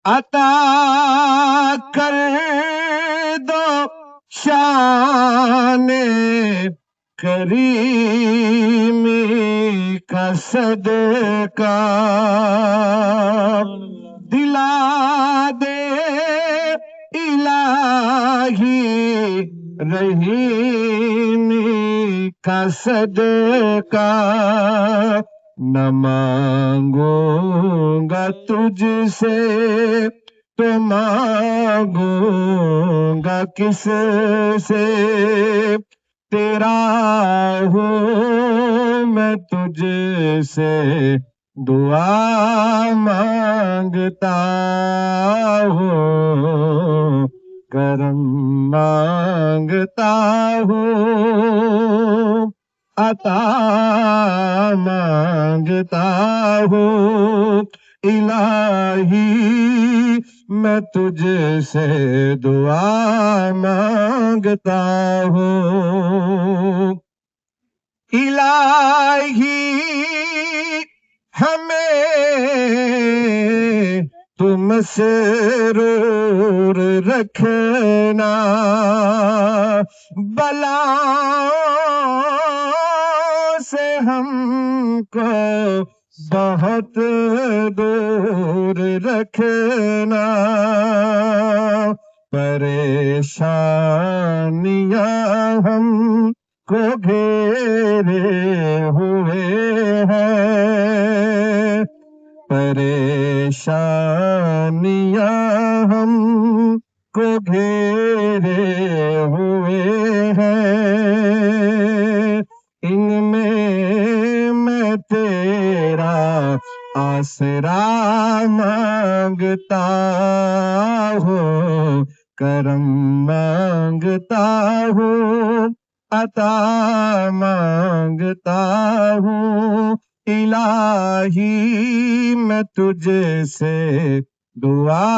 عطا کر دو شان کریمی کا صدقہ، دلا دے الہی رحیمی کا صدقہ، نہ مانگوں گا تجھ سے تو مانگوں گا کس سے، تیرا ہوں میں تجھ سے دعا مانگتا ہوں، کرم مانگتا ہوں، عطا مانگتا ہوں، الہی میں تجھ سے دعا مانگتا ہوں، الہی ہمیں تم مسرور رکھنا، بلا سے ہم کو بہت دور رکھنا، پریشانیاں ہم کو گھیرے ہوئے ہیں، پریشانیاں ہم کو گھیرے ہوئے ہیں، ان میں تیرا آسرا مانگتا ہوں، کرم مانگتا ہوں، عطا مانگتا ہوں، الہی میں تجھ سے دعا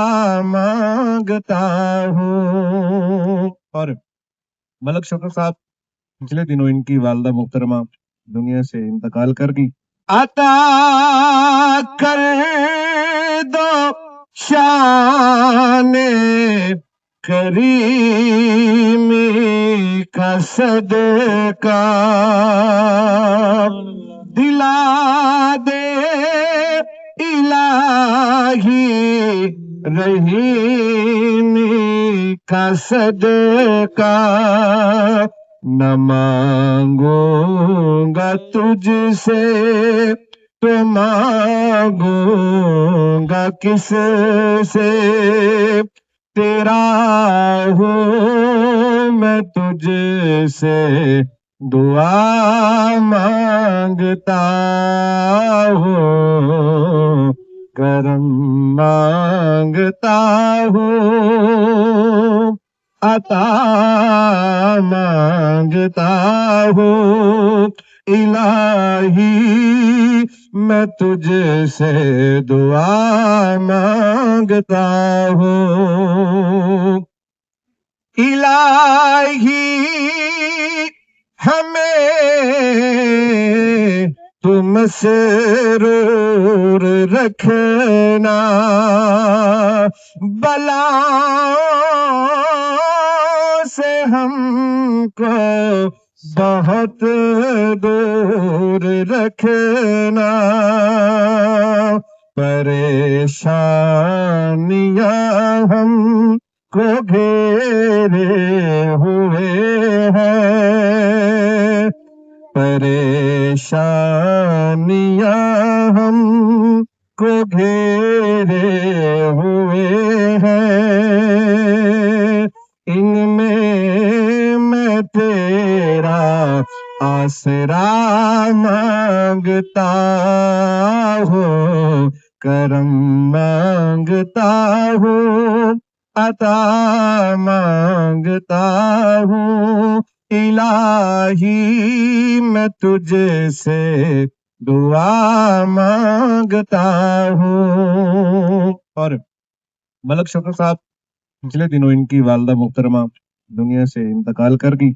مانگتا ہوں۔ اور ملک شکر صاحب پچھلے دنوں ان کی والدہ محترمہ دنیا سے انتقال کر گئی، عطا کر دو شان کریمی کا صدقہ، دلا دے الہی رحیمی کا صدقہ، نہ مانگوں گا تجھ سے تو مانگوں گا کس سے، تیرا ہوں میں تجھ سے دعا مانگتا ہوں، کرم مانگتا ہوں، عطا مانگتا ہوں، الہی میں تجھ سے دعا مانگتا ہوں، الہی ہمیں تم مسرور رکھنا، بلا سے ہم کو بہت دور رکھنا، پریشانیاں ہم کو گھیرے ہوئے ہیں، پریشانیاں ہم کو گھیرے ہوئے ہیں، ان میں تیرا آسرا مانگتا ہوں، کرم مانگتا ہوں، عطا مانگتا ہوں، الہی میں تجھ سے دعا مانگتا ہوں۔ اور ملک شکر صاحب پچھلے دنوں ان کی والدہ محترمہ دنیا سے انتقال کر گئی،